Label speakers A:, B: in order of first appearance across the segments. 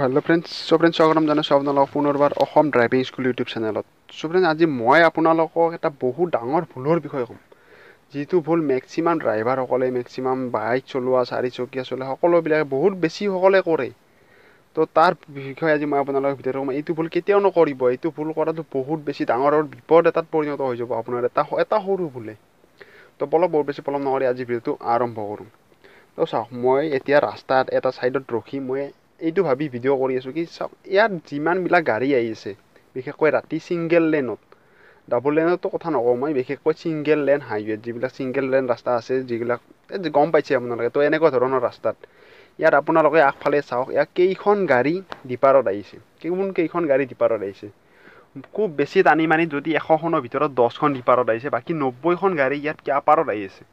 A: Hello friends स्वागतम জানাইছো আপোনালোকক পুনৰবাৰ অসম ড্ৰাইভিং স্কুল ইউটিউব চেনেলত। ফ্ৰেন্ডছ আজি মই আপোনালোকক এটা বহুত ডাঙৰ ভুলৰ বিষয়ে ক'ম, যিটো ভুল মেক্সিমাম ড্ৰাইভাৰসকলে মেক্সিমাম বাইক চলোৱা চাৰিচকীয়া চলোৱা সকলোবিলাকে বহুত বেছি সকলে কৰে। তো তাৰ বিষয়ে আজি মই আপোনালোকক ভিডিঅ'টো ক'ম। এইটো ভুল কেতিয়াও নকৰিব। এইটো ভুল কৰাটো বহুত বেছি ডাঙৰ বিপদ এটাত পৰিণত হৈ যাব আপোনাৰ এটা সৰু ভুলে। তো বলক বহুত বেছি পলম নকৰি আজি ভিডিঅ'টো আৰম্ভ কৰোঁ। তো চাওক, মই এতিয়া ৰাস্তাত এটা ছাইডত ৰখি মই এইটো ভাবি ভিডিঅ' কৰি আছোঁ কি চাওক, ইয়াত যিমানবিলাক গাড়ী আহিছে বিশেষকৈ ৰাতি ছিংগল লেনত, ডাবল লেনতো কথা নকওঁ মই, বিশেষকৈ ছিংগল লেন হাইৱেত যিবিলাক ছিংগল লেন ৰাস্তা আছে, যিবিলাক গম পাইছে আপোনালোকে। তো এনেকুৱা ধৰণৰ ৰাস্তাত ইয়াত আপোনালোকে আগফালে চাওক, ইয়াত কেইখন গাড়ী ডিপাৰত আহিছে, কেইখন গাড়ী ডিপাৰত আহিছে। খুব বেছি টানি মানি যদি 100খনৰ ভিতৰত 10খন ডিপাৰত আহিছে, বাকী 90খন গাড়ী ইয়াত আপাৰত আহি আছে।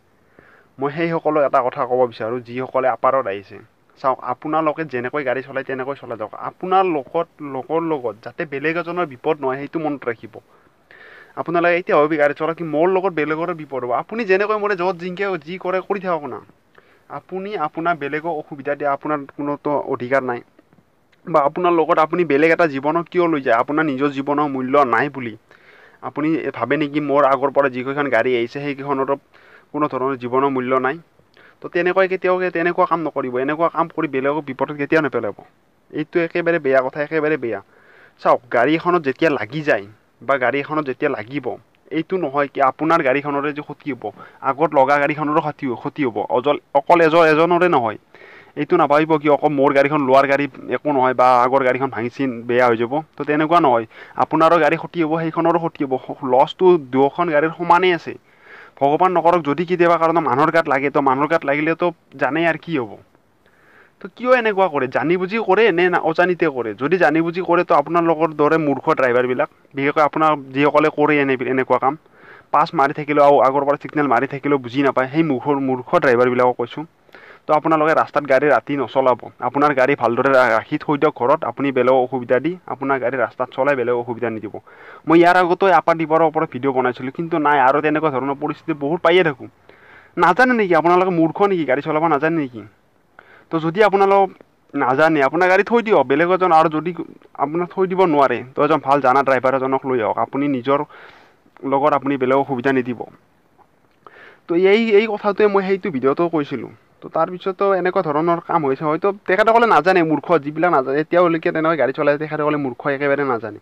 A: মই সেইসকলক এটা কথা ক'ব বিচাৰোঁ, যিসকলে আপাৰত আহিছে, চাওক আপোনালোকে যেনেকৈ গাড়ী চলাই তেনেকৈ চলাই যাওক। আপোনাৰ লগৰ লগত যাতে বেলেগ এজনৰ বিপদ নহয় সেইটো মনত ৰাখিব। আপোনালোকে এতিয়া ভাবি গাড়ী চলাওক কি মোৰ লগত বেলেগৰ বিপদ হ'ব। আপুনি যেনেকৈ মৰে য'ত জিংকে যি কৰে কৰি থাকক না। আপুনি আপোনাৰ বেলেগক অসুবিধা দিয়া আপোনাৰ কোনোতো অধিকাৰ নাই, বা আপোনাৰ লগত আপুনি বেলেগ এটা জীৱনক কিয় লৈ যায়। আপোনাৰ নিজৰ জীৱনৰ মূল্য নাই বুলি আপুনি ভাবে নেকি মোৰ আগৰ পৰা যিকেইখন গাড়ী আহিছে সেইকেইখনৰো কোনো ধৰণৰ জীৱনৰ মূল্য নাই? তো তেনেকুৱা কাম নকৰিব। এনেকুৱা কাম কৰি বেলেগক বিপদত কেতিয়াও নেপেলাব। এইটো একেবাৰে বেয়া কথা, একেবাৰে বেয়া। চাওক, গাড়ী এখনত যেতিয়া লাগি যায় বা গাড়ী এখনত যেতিয়া লাগিব, এইটো নহয় কি আপোনাৰ গাড়ীখনৰে যে ক্ষতি হ'ব, আগত লগা গাড়ীখনৰো ক্ষতি হ'ব। অকল এজনৰে নহয়। এইটো নাভাবিব কি অকল মোৰ গাড়ীখন লোৱাৰ গাড়ী একো নহয় বা আগৰ গাড়ীখন ভাঙিছি বেয়া হৈ যাব। তো তেনেকুৱা নহয়, আপোনাৰো গাড়ী ক্ষতি হ'ব, সেইখনৰো ক্ষতি হ'ব। লছটো দুয়োখন গাড়ীৰ সমানেই আছে। ভগৱান নকৰক যদি কেতিয়াবা কাৰণে মানুহৰ গাত লাগে, তো মানুহৰ গাত লাগিলেতো জানেই আৰু কি হ'ব। তো কিয় এনেকুৱা কৰে? জানি বুজি কৰে নে অজানিতে কৰে? যদি জানি বুজি কৰে তো আপোনালোকৰ দৰে মূৰ্খ ড্ৰাইভাৰবিলাক, বিশেষকৈ আপোনাৰ যিসকলে কৰে এনেকুৱা কাম, পাছ মাৰি থাকিলেও আগৰ পৰা ছিগনেল মাৰি থাকিলেও বুজি নাপায়, সেই মূৰ্খ ড্ৰাইভাৰবিলাকক কৈছোঁ। তো আপোনালোকে ৰাস্তাত গাড়ী ৰাতি নচলাব। আপোনাৰ গাড়ী ভালদৰে ৰাখি থৈ দিয়ক ঘৰত। আপুনি বেলেগক অসুবিধা দি আপোনাৰ গাড়ী ৰাস্তাত চলাই বেলেগক অসুবিধা নিদিব। মই ইয়াৰ আগতো আপাৰ ডিপাৰৰ ওপৰত ভিডিঅ' বনাইছিলোঁ, কিন্তু নাই আৰু তেনেকুৱা ধৰণৰ পৰিস্থিতি বহুত পায়ে থাকোঁ। নাজানে নেকি আপোনালোকে? মূৰ্খ নেকি? গাড়ী চলাব নাজানে নেকি? তো যদি আপোনালোক নাজানে, আপোনাৰ গাড়ী থৈ দিয়ক বেলেগ এজন, আৰু যদি আপোনাক থৈ দিব নোৱাৰে তো এজন ভাল জানা ড্ৰাইভাৰ এজনক লৈ আহক। আপুনি নিজৰ লগত আপুনি বেলেগক সুবিধা নিদিব। তো এই কথাটোৱে মই সেইটো ভিডিঅ'টো কৈছিলোঁ। তো তাৰপিছতো এনেকুৱা ধৰণৰ কাম হৈছে। হয়তো তেখেতসকলে নাজানে, মূৰ্খ যিবিলাক নাজানে এতিয়ালৈকে তেনেকৈ গাড়ী চলাই, তেখেতসকলে মূৰ্খ, একেবাৰে নাজানে।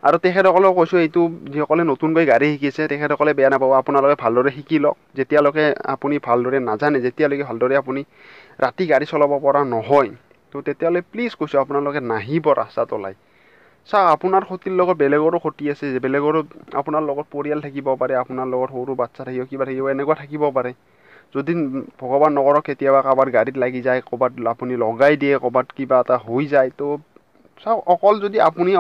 A: আৰু তেখেতসকলক কৈছোঁ, এইটো যিসকলে নতুনকৈ গাড়ী শিকিছে তেখেতসকলে বেয়া নাপাব, আপোনালোকে ভালদৰে শিকি লওক। যেতিয়ালৈকে আপুনি ভালদৰে নাজানে, যেতিয়ালৈকে ভালদৰে আপুনি ৰাতি গাড়ী চলাব পৰা নহয়, তো তেতিয়াহ'লে প্লিজ কৈছোঁ আপোনালোকে নাহিব ৰাস্তাত ওলাই। চাওক, আপোনাৰ ক্ষতিৰ লগত বেলেগৰো ক্ষতি আছে, বেলেগৰো আপোনাৰ লগত পৰিয়াল থাকিব পাৰে, আপোনাৰ লগত সৰু বাচ্ছা থাকিব, কিবা থাকিব, এনেকুৱা থাকিব পাৰে। যদি ভগৱান নকৰক কেতিয়াবা কাৰোবাৰ গাড়ীত লাগি যায়, ক'ৰবাত আপুনি লগাই দিয়ে, ক'ৰবাত কিবা এটা হৈ যায়, তো চাওক, যদি আপুনি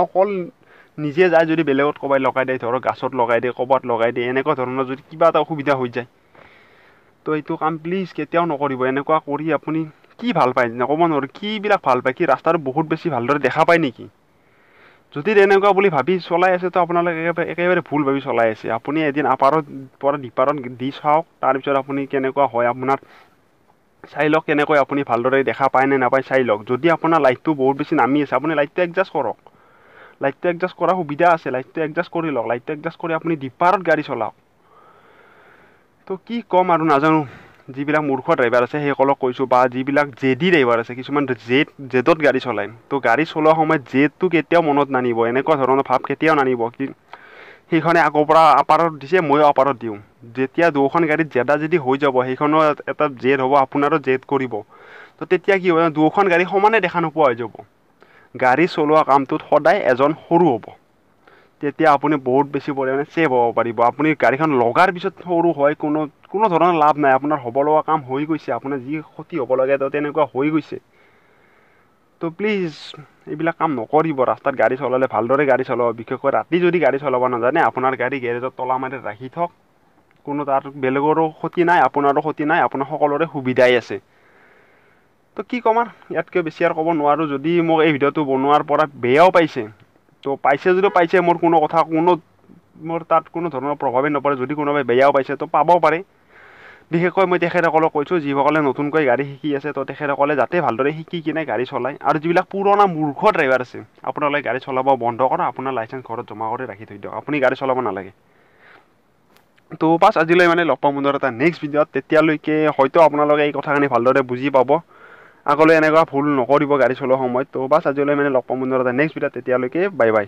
A: নিজে যায়, যদি বেলেগত ক'ৰবাত লগাই দিয়ে, ধৰক গাছত লগাই দিয়ে, ক'ৰবাত লগাই দিয়ে, এনেকুৱা ধৰণৰ যদি কিবা এটা অসুবিধা হৈ যায়, তো এইটো কাম প্লিজ কেতিয়াও নকৰিব। এনেকুৱা কৰি আপুনি কি ভাল পায় ক'ব নোৱাৰোঁ, কিবিলাক ভাল পায়? কি ৰাস্তাটো বহুত বেছি ভালদৰে দেখা পায় নেকি? যদি তেনেকুৱা বুলি ভাবি চলাই আছে, তো আপোনালোকে একেবাৰে ভুল ভাবি চলাই আছে। আপুনি এদিন আপাৰত পৰা ডিপাৰত দি চাওক, তাৰপিছত আপুনি কেনেকুৱা হয় আপোনাৰ চাই লওক, কেনেকৈ আপুনি ভালদৰে দেখা পায় নে নাপায় চাই লওক। যদি আপোনাৰ লাইটটো বহুত বেছি নামি আছে, আপুনি লাইটটো এডজাষ্ট কৰক। লাইটটো এডজাষ্ট কৰাৰ সুবিধা আছে, লাইটটো এডজাষ্ট কৰি লওক। লাইটটো এডজাষ্ট কৰি আপুনি ডিপাৰত গাড়ী চলাওক। তো কি ক'ম আৰু নাজানো। যিবিলাক মূৰ্খ ড্ৰাইভাৰ আছে সেইসকলক কৈছোঁ, বা যিবিলাক জেদি ড্ৰাইভাৰ আছে, কিছুমান জেদত গাড়ী চলায়, তো গাড়ী চলোৱাৰ সময়ত জেদটো কেতিয়াও মনত নানিব। এনেকুৱা ধৰণৰ ভাৱ কেতিয়াও নানিব কি সেইখনে আগৰ পৰা আপাৰত দিছে, ময়ো আপাৰত দিওঁ। যেতিয়া দুয়োখন গাড়ীত জেদা জেদি হৈ যাব, সেইখনো এটা জেদ হ'ব, আপোনাৰো জেদ কৰিব। তো তেতিয়া কি হ'ব, দুয়োখন গাড়ী সমানে দেখা নোপোৱা হৈ যাব। গাড়ী চলোৱা কামটোত সদায় এজন সৰু হ'ব, তেতিয়া আপুনি বহুত বেছি পৰিমাণে ছেভ হ'ব পাৰিব। আপুনি গাড়ীখন লগাৰ পিছত সৰু হয়, কোনো ধৰণৰ লাভ নাই। আপোনাৰ হ'ব লগা কাম হৈ গৈছে, আপোনাৰ যি ক্ষতি হ'ব লাগে তো তেনেকুৱা হৈ গৈছে। তো প্লিজ এইবিলাক কাম নকৰিব। ৰাস্তাত গাড়ী চলালে ভালদৰে গাড়ী চলাব। বিশেষকৈ ৰাতি যদি গাড়ী চলাব নাজানে, আপোনাৰ গাড়ী গেৰেজত তলা মাৰি ৰাখি থওক। কোনো তাত বেলেগৰো ক্ষতি নাই, আপোনাৰো ক্ষতি নাই, আপোনাৰ সকলোৰে সুবিধাই আছে। তো কি ক'ম, ইয়াতকৈ বেছি আৰু ক'ব নোৱাৰোঁ। যদি মোক এই ভিডিঅ'টো বনোৱাৰ পৰা বেয়াও পাইছে, তো পাইছে যদিও পাইছে, মোৰ তাত কোনো ধৰণৰ প্ৰভাৱেই নপৰে। যদি কোনোবাই বেয়াও পাইছে তো পাবও পাৰে। বিশেষকৈ মই তেখেতসকলক কৈছোঁ যিসকলে নতুনকৈ গাড়ী শিকি আছে তো তেখেতসকলে যাতে ভালদৰে শিকি কিনে গাড়ী চলায় আৰু যিবিলাক পুৰণা মূৰ্খ ড্ৰাইভাৰ আছে আপোনালোকে গাড়ী চলাব বন্ধ কৰক আপোনাৰ লাইচেঞ্চ ঘৰত জমা কৰি ৰাখি থৈ দিয়ক আপুনি গাড়ী চলাব নালাগে তো বাছ আজিলৈ মানে লগ পাম এটা নেক্সট ভিডিঅ'ত তেতিয়ালৈকে হয়তো আপোনালোকে এই কথাখিনি ভালদৰে বুজি পাব আগলৈ এনেকুৱা ভুল নকৰিব গাড়ী চলোৱাৰ সময়ত তো বাছ আজিলৈ মানে লগ পাম এটা নেক্সট ভিডিঅ'ত তেতিয়ালৈকে বাই বাই